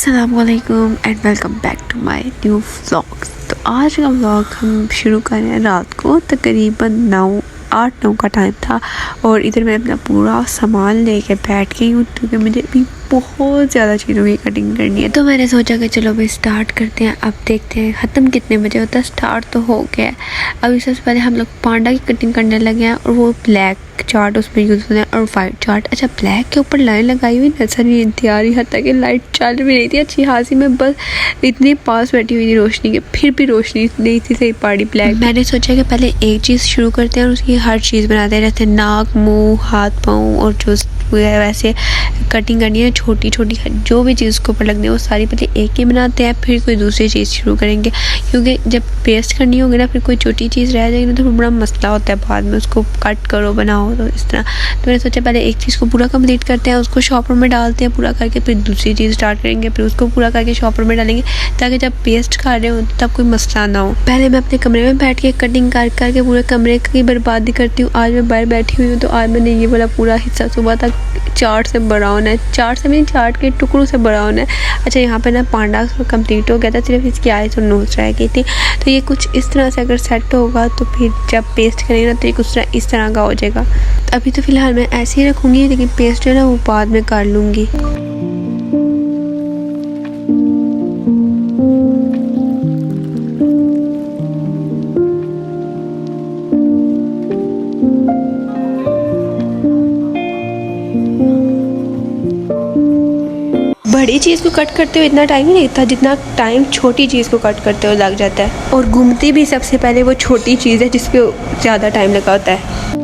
अस्सलामुअलैकुम and welcome back to my new vlogs. तो आज का व्लॉग हम शुरू कर रहे हैं रात को तकरीबन 8-9 का टाइम था और इधर मैं अपना पूरा सामान लेके बैठ गई हूँ क्योंकि मुझे अभी बहुत ज़्यादा चीज़ों की कटिंग करनी है। तो मैंने सोचा कि चलो भाई स्टार्ट करते हैं। अब देखते हैं ख़त्म कितने बजे होता है। स्टार्ट तो हो गया है। अभी सबसे पहले हम लोग पांडा की कटिंग करने लगे हैं और वो ब्लैक चार्ट उसमें यूज़ होते हैं और वाइट चार्ट। अच्छा, ब्लैक के ऊपर लाइन लगाई हुई नजर नहीं थी आ रही, हत्ता कि लाइट चल भी रही थी अच्छी खासी। मैं बस इतनी पास बैठी हुई थी रोशनी के, फिर भी रोशनी नहीं थी सही पड़ी ब्लैक। मैंने सोचा कि पहले एक चीज़ शुरू करते हैं और उसकी हर चीज़ बनाते रहते हैं, नाक, मुँह, हाथ, पाँव और जो वैसे कटिंग करनी है छोटी छोटी जो भी चीज़ को ऊपर लगनी है वो सारी पहले एक ही बनाते हैं, फिर कोई दूसरी चीज़ शुरू करेंगे। क्योंकि जब पेस्ट करनी होगी ना फिर कोई छोटी चीज़ रह जाएगी ना तो फिर बड़ा मसला होता है बाद में उसको कट करो बनाओ। तो इस तरह तो मैंने सोचा पहले एक चीज़ को पूरा कंप्लीट करते हैं, उसको शॉपर में डालते हैं पूरा करके, फिर दूसरी चीज़ स्टार्ट करेंगे, फिर उसको पूरा करके शॉपर में डालेंगे ताकि जब पेस्ट कर रहे हो तब कोई मसला ना हो। पहले मैं अपने कमरे में बैठ के कटिंग कर करके पूरे कमरे की बर्बादी करती हूँ। आज मैं बाहर बैठी हुई हूँ तो आज मैंने ये वाला पूरा हिस्सा सुबह तक चार्ट से ब्राउन है, चार्ट से भी चार्ट के टुकड़ों से ब्राउन है। अच्छा, यहाँ पे ना पांडा कंप्लीट हो गया था, सिर्फ इसकी आइज़ और नोज रह गई थी। तो ये कुछ इस तरह से अगर सेट होगा तो फिर जब पेस्ट करेंगे ना तो ये कुछ इस तरह का हो जाएगा। तो अभी तो फ़िलहाल मैं ऐसे ही रखूँगी, लेकिन पेस्ट जो है ना वो बाद में कर लूँगी। बड़ी चीज़ को कट करते हुए इतना टाइम नहीं लगता जितना टाइम छोटी चीज़ को कट करते हुए लग जाता है। और घूमती भी सबसे पहले वो छोटी चीज़ है जिस पे ज़्यादा टाइम लगा होता है।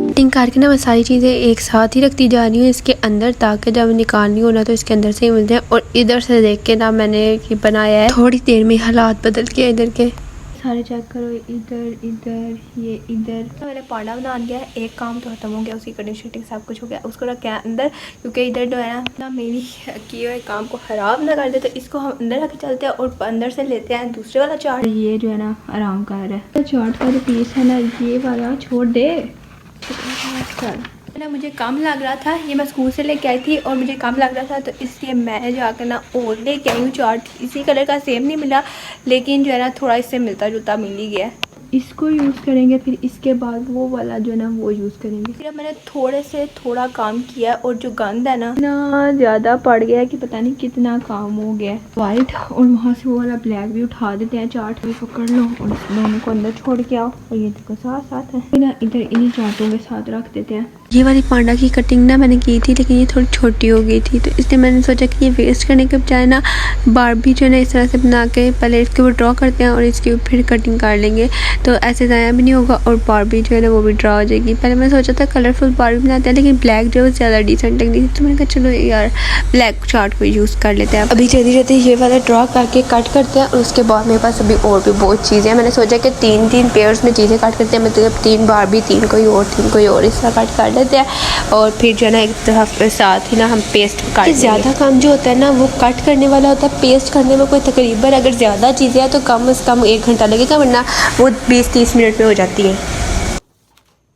कटिंग करके ना मैं सारी चीज़ें एक साथ ही रखती जा रही हूँ इसके अंदर, ताकि जब निकालनी हो ना तो इसके अंदर से ही मिलते हैं। और इधर से देख के ना मैंने ये बनाया है, थोड़ी देर में हालात बदल के इधर के सारे चेक करो, इधर इधर ये इधर मैंने पांडा बना दिया है। एक काम तो खत्म हो गया, उसकी कटिंग शटिंग सब कुछ हो गया। उसको रखा है अंदर क्योंकि इधर जो है ना मेरी किए हुए काम को ख़राब ना कर दे, तो इसको हम अंदर रख के चलते हैं और अंदर से लेते हैं दूसरे वाला चार्ट। ये जो है ना आराम कर रहा है। चार्ट का जो पीस है ना ये वाला छोड़ दे ना, मुझे कम लग रहा था, ये मैं स्कूल से लेके आई थी और मुझे कम लग रहा था तो इसलिए मैं जाकर ना और लेके आई हूँ चार्ट। इसी कलर का सेम नहीं मिला लेकिन जो है ना थोड़ा इससे मिलता जुलता मिल ही गया। इसको यूज़ करेंगे, फिर इसके बाद वो वाला जो है ना वो यूज़ करेंगे। फिर मैंने थोड़े से थोड़ा काम किया और जो गंद है ना ज़्यादा पड़ गया है कि पता नहीं कितना काम हो गया है। वाइट और वहाँ से वो वाला ब्लैक भी उठा देते हैं, चार्ट भी पकड़ लो और इस दोनों को अंदर छोड़ के आओ और ये देखो साथ साथ है ना, इधर इन्हीं चार्टों के साथ रख देते हैं। ये वाली पांडा की कटिंग ना मैंने की थी लेकिन ये थोड़ी छोटी हो गई थी, तो इसलिए मैंने सोचा कि ये वेस्ट करने के बजाय ना बारबी जो है ना इस तरह से बना के पहले इसके ऊपर ड्रॉ करते हैं और इसके ऊपर फिर कटिंग कर लेंगे, तो ऐसे ज़ाया भी नहीं होगा और बारबी जो है ना वो भी ड्रॉ हो जाएगी। पहले मैंने सोचा था कलरफुल बारबी बनाते हैं लेकिन ब्लैक जो है ज़्यादा डिसेंट लग रही थी, तो मैंने कहा चलो यार ब्लैक चार्ट को यूज़ कर लेते हैं। अभी जल्दी जल्दी ये वाला ड्रॉ करके कट करते हैं और उसके बाद मेरे पास अभी और भी बहुत चीज़ें हैं। मैंने सोचा कि 3-3 पेयर्स में चीज़ें कट करते हैं, मतलब 3 बारबी, 3 कोई और, 3 कोई और, इस तरह कट कर लेते हैं और फिर जो है ना एक तरफ साथ ही ना हम पेस्ट कर। ज़्यादा काम जो होता है ना वो कट करने वाला होता है, पेस्ट करने में कोई तकरीबन अगर ज़्यादा चीज़ें हैं तो कम से कम 1 घंटा लगेगा, वरना वो 20-30 मिनट में हो जाती है।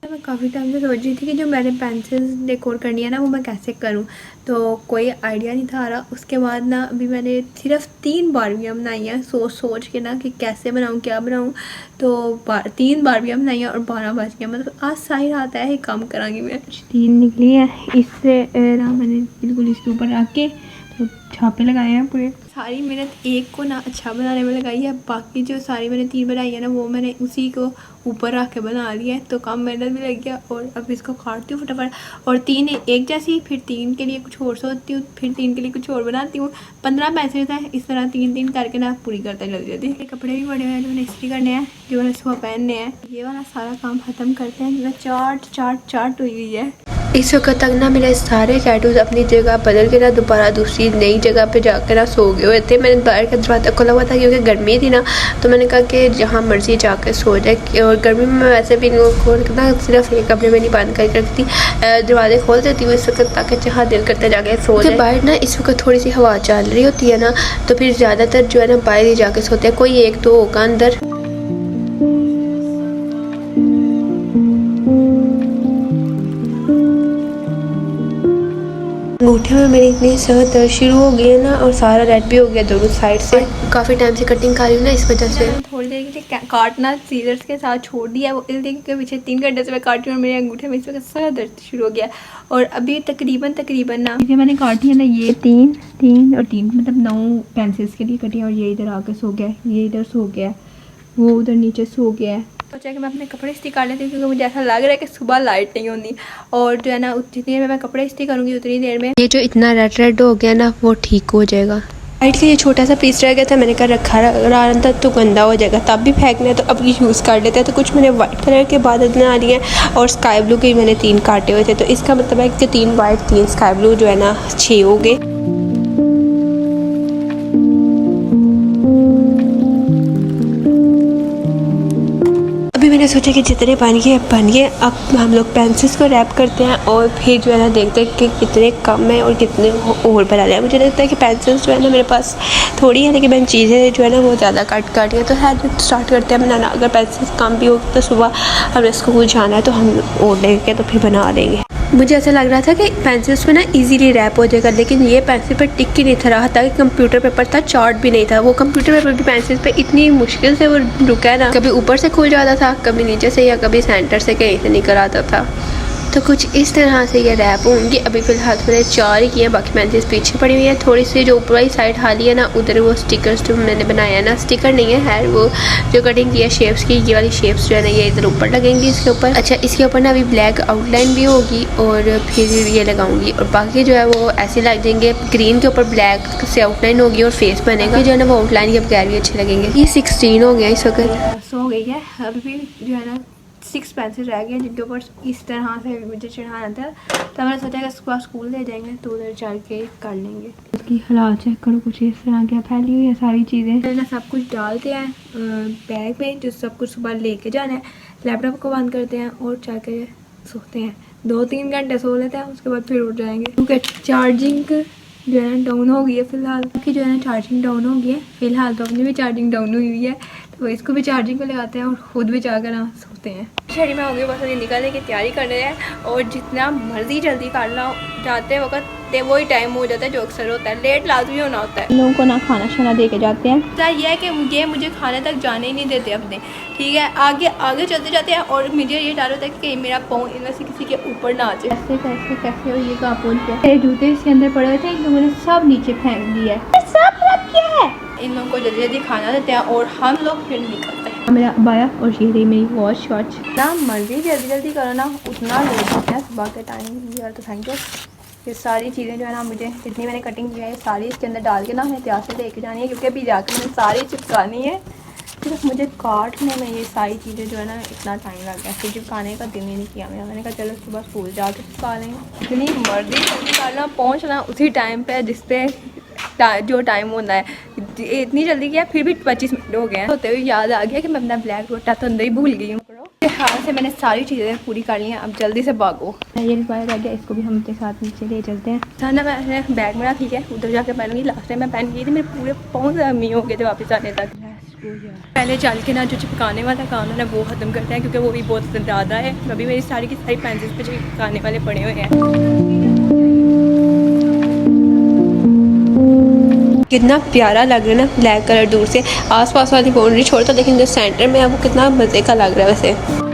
मैं काफ़ी टाइम से सोच रही थी कि जो मैंने पेंसिल डेकोर करनी है ना वो मैं कैसे करूं, तो कोई आइडिया नहीं था आ रहा। उसके बाद ना अभी मैंने सिर्फ 3 बारबियाँ बनाई हैं सोच के ना कि कैसे बनाऊं क्या बनाऊं, तो 3 बारबियाँ बनाई हैं और 12 बज गया, मतलब आज सारी रात है ही काम करांगी मैं। 3 निकली है, इससे ना मैंने बिल्कुल इसके ऊपर रख के तो छापे लगाए हैं पूरे। सारी मेहनत एक को ना अच्छा बनाने में लगाई है, बाकी जो सारी मैंने 3 बनाई है ना वो मैंने उसी को ऊपर रख के बना लिया है, तो कम मेहनत भी लग गया। और अब इसको काटती हूँ फटाफट और 3 एक जैसी, फिर 3 के लिए कुछ और सोचती हूँ, फिर 3 के लिए कुछ और बनाती हूँ। 15 पैसे है इस तरह 3-3 करके ना पूरी करते लग जाती है। कपड़े भी बड़े हुए हैं जो मैंने इस्त्री करने हैं, जो मैंने सुबह पहनने हैं। ये वाला सारा काम ख़त्म करते हैं। मेरा चार्ट हुई है। इस वक्त तक ना मेरे सारे कैटूज अपनी जगह बदल के ना दोबारा दूसरी नई जगह पे जाकर ना सो गए हुए थे। मैंने बाहर का दरवाज़ा खोला हुआ था क्योंकि गर्मी थी ना, तो मैंने कहा कि जहाँ मर्जी जाकर सो जाए। और गर्मी में मैं वैसे भी इनको खोल के ना सिर्फ एक कमरे में नहीं बंद करके रखती, दरवाजे खोल देती हूँ इस वक्त ताकि जहाँ दिल करता जाके सो जाए। बाहर ना इस वक्त थोड़ी सी हवा चल रही होती है ना, तो फिर ज़्यादातर जो है ना बाहर ही जाके सोते हैं, कोई 1-2 होगा अंदर। अंगूठे में मेरी इतनी सर दर्द शुरू हो गई है ना, और सारा रेड भी हो गया दोनों साइड से। काफ़ी टाइम से कटिंग कर रही हूँ ना, इस वजह से थोड़ी देर के लिए काटना सीजर्स के साथ छोड़ दिया। वो इस देखिए पीछे 3 घंटे से मैं काट रही हूँ और मेरे अंगूठे में इस वक्त सारा दर्द शुरू हो गया। और अभी तकरीबन ना ये मैंने काटी है ना, ये 3 और 3 मतलब 9 पेंसिल्स के लिए कटी है। और ये इधर आके सो गया, ये इधर सो गया, वो उधर नीचे सो गया है। सोचा कि मैं अपने कपड़े इस्त्री कर लेती हूँ, क्योंकि मुझे ऐसा लग रहा है कि सुबह लाइट नहीं होती। और जो है ना जितनी देर में मैं कपड़े इस्त्री करूँगी उतनी देर में ये जो इतना रेड हो गया ना वो ठीक हो जाएगा। लाइट का ये छोटा सा पीस रह गया था, मैंने कहा रखा रहा था तो गंदा हो जाएगा, तब भी फेंकना है तो अब यूज़ कर लेते हैं। तो कुछ मैंने वाइट कलर के बादल बना लिए हैं और स्काई ब्लू के मैंने 3 काटे हुए थे। तो इसका मतलब है कि 3 वाइट 3 स्काई ब्लू जो है ना 6 हो गए। मैंने सोचा कि जितने बन गए अब हम लोग पेंसिल्स को रैप करते हैं और फिर जो है ना देखते हैं कि कितने कम है और कितने और बना लिया। मुझे लगता है कि पेंसिल्स जो है ना मेरे पास थोड़ी है, लेकिन मैंने चीज़ें जो है ना वो ज़्यादा काट है। तो स्टार्ट करते हैं बनाना। अगर पेंसिल्स कम भी होगी तो सुबह हमें स्कूल जाना है तो हम और लेंगे तो फिर बना लेंगे। मुझे ऐसा लग रहा था कि पेंसिल्स पे ना इजीली रैप हो जाएगा, लेकिन ये पेंसिल पर टिक ही नहीं था रहा था कि कंप्यूटर पेपर था, चार्ट भी नहीं था। वो कंप्यूटर पेपर की पेंसिल पे इतनी मुश्किल से वो रुका है ना, कभी ऊपर से खुल जाता था, कभी नीचे से, या कभी सेंटर से कहीं से निकल आता था। तो कुछ इस तरह से ये रैप होंगी। अभी फ़िलहाल मैंने 4 ही किए हैं, बाकी पेंसिल्स पीछे पड़ी हुई है। थोड़ी सी जो ऊपर वाली साइड खाली है ना, उधर वो स्टिकर्स जो मैंने बनाया है ना, स्टिकर नहीं है वो जो कटिंग की है शेप्स की, ये वाली शेप्स जो है ना ये इधर ऊपर लगेंगी इसके ऊपर। अच्छा, इसके ऊपर ना अभी ब्लैक आउटलाइन भी होगी और फिर ये लगाऊंगी, और बाकी जो है वो ऐसे लग जाएंगे। ग्रीन के ऊपर ब्लैक से आउटलाइन होगी और फेस बनेगा, जो है ना वो आउटलाइन के बगैर भी अच्छे लगेंगे। ये 16 हो गया इस वक्त, सो गई है। अभी भी जो है ना 6 पेंसिल रह गए जिनके ऊपर इस तरह से मुझे चढ़ाना था। तो मैंने सोचा कि सुबह स्कूल ले जाएंगे तो उधर चढ़ के कर लेंगे। इसकी हालात चेक करो, कुछ इस तरह क्या फैली हुई है सारी चीज़ें। मैंने सब कुछ डालते हैं बैग में, जो सब कुछ सुबह लेके जाना है। लैपटॉप को बंद करते हैं और जाके सोते हैं। 2-3 घंटे सो लेते हैं, उसके बाद फिर उठ जाएंगे, क्योंकि चार्जिंग जो है ना डाउन हो गई है फ़िलहाल। कि जो है ना चार्जिंग डाउन हो गई है फ़िलहाल, तो अपनी भी चार्जिंग डाउन हुई है, तो इसको भी चार्जिंग पे लगाते हैं और ख़ुद भी जाकर ना सोते हैं। शहरी में हो गई, बस निकलने की तैयारी कर रहे हैं। और जितना मर्जी जल्दी कर लो, जाते वक्त वही टाइम हो जाता है जो अक्सर होता है, लेट लाजमी होना होता है। लोगों को ना खाना शाना दे के जाते हैं। तो यह है कि मुझे खाने तक जाने ही नहीं देते अपने, ठीक है। आगे चलते जाते हैं और मुझे ये डर होता है कि मेरा पाँव इनमें से किसी के ऊपर ना आ जाए। कैसे और ये कहाँ पहुँच गया। मेरे जूते इसके अंदर पड़े हुए थे, इन लोगों ने सब नीचे फेंक दिया है, सब रख किया है। इन लोगों को जल्दी जल्दी खाना देते हैं और हम लोग फिर निकलते हैं। मेरा अबाया और ये रही मेरी वॉच ना मर्जी जल्दी जल्दी करो ना, उतना लेट होता है सुबह के टाइम यार। तो थैंक यू। ये सारी चीज़ें जो है ना मुझे जितनी मैंने कटिंग की है सारी इसके अंदर डाल के ना हमें तैयार से लेके जानी है, क्योंकि अभी जाकर मैंने सारी चिपकानी है। सिर्फ मुझे काटने में ये सारी चीज़ें जो है ना इतना टाइम लग गया, फिर चिपकाने का दिन ही नहीं किया मैंने कहा चलो सुबह स्कूल जाके चिपका लेंगे। इतनी मर्जी जल्दी करना, पहुँचना उसी टाइम पर जिस पे जो टाइम होना है, इतनी जल्दी किया फिर भी 25 मिनट हो गए हैं। होते हुए याद आ गया कि मैं अपना ब्लैक रोटा तो अंदर ही भूल गई हूँ। हाल से मैंने सारी चीज़ें पूरी कर ली हैं, अब जल्दी से भागो। ये रिक्वायर आ गया, इसको भी हम अपने साथ नीचे ले चलते हैं। खाना मैंने बैग में ठीक है, उधर जाके पहनूंगी। लास्ट टाइम मैं पहन गई थी, मेरे पूरे पाँव से अम्मी हो गए थे वापस आने तक। पहले चल के ना जो चिपकाने वाला काम है ना वो ख़त्म करते हैं, क्योंकि वो भी बहुत ज़्यादा है। अभी मेरी सारी की सारी पेंसिल्स पे चिपकाने वाले पड़े हुए हैं। कितना प्यारा लग रहा है ना ब्लैक कलर दूर से, आसपास वाली बाउंड्री छोड़ता, लेकिन जो सेंटर में है वो कितना मज़े का लग रहा है वैसे।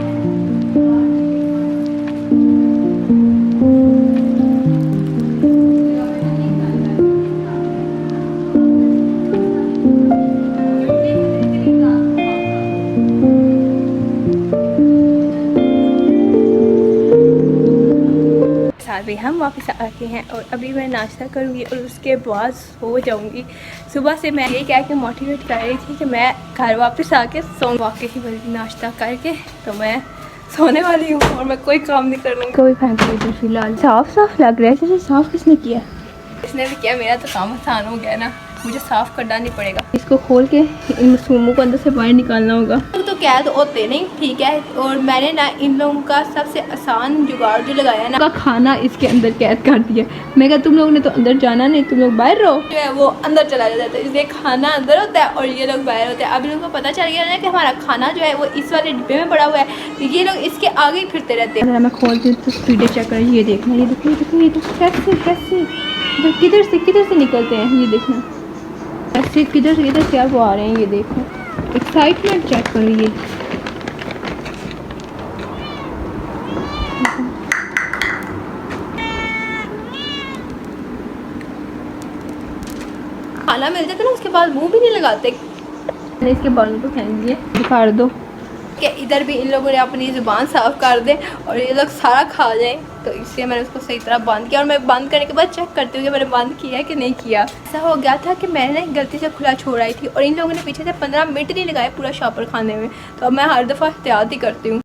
अभी हम वापस आके हैं और अभी मैं नाश्ता करूँगी और उसके बाद सो जाऊँगी। सुबह से मैं ये कह के मोटिवेट कर रही थी कि मैं घर वापस आके सो, वाकई ही बल्कि नाश्ता करके तो मैं सोने वाली हूँ और मैं कोई काम नहीं कर रही। कोई फेंक नहीं फिलहाल। साफ साफ लग रहा है, जैसे साफ किसने किया? इसने भी किया, मेरा तो काम आसान हो गया ना। मुझे साफ़ करना नहीं पड़ेगा। इसको खोल के इन मशरूमों को अंदर से बाहर निकालना होगा। तो कैद होते नहीं, ठीक है। और मैंने ना इन लोगों का सबसे आसान जुगाड़ जो लगाया ना, का खाना इसके अंदर कैद कर दिया। मैं कहा तुम लोगों ने तो अंदर जाना नहीं, तुम लोग बाहर रहो। जो है वो अंदर चला जाता है, इसलिए खाना अंदर होता है और ये लोग बाहर होते हैं। अब इन लोगों को पता चल गया ना कि हमारा खाना जो है वो इस वाले डिब्बे में पड़ा हुआ है, तो ये लोग इसके आगे ही फिरते रहते हैं। मैं खोलती हूँ तो स्पीडें चेक करें, ये देखना, ये देखो, ये देखो, ये देखो कैसे किधर से निकलते हैं, ये देखना ऐसे किधर से आप वो आ रहे हैं, ये देखो। एक्साइटमेंट चेक करो, ये खाना मिल जाता ना उसके बाद मुंह भी नहीं लगाते। मैंने इसके बालों को फेंक दिए, दिखा दो कि इधर भी इन लोगों ने अपनी ज़ुबान साफ़ कर दे और ये लोग सारा खा जाए, तो इसलिए मैंने उसको सही तरह बंद किया। और मैं बंद करने के बाद चेक करती हूँ कि मैंने बंद किया है कि नहीं किया। ऐसा हो गया था कि मैंने गलती से खुला छोड़ आई थी और इन लोगों ने पीछे से 15 मिनट नहीं लगाए पूरा शॉपर खाने में, तो अब मैं हर दफ़ा एहतियात ही करती हूँ।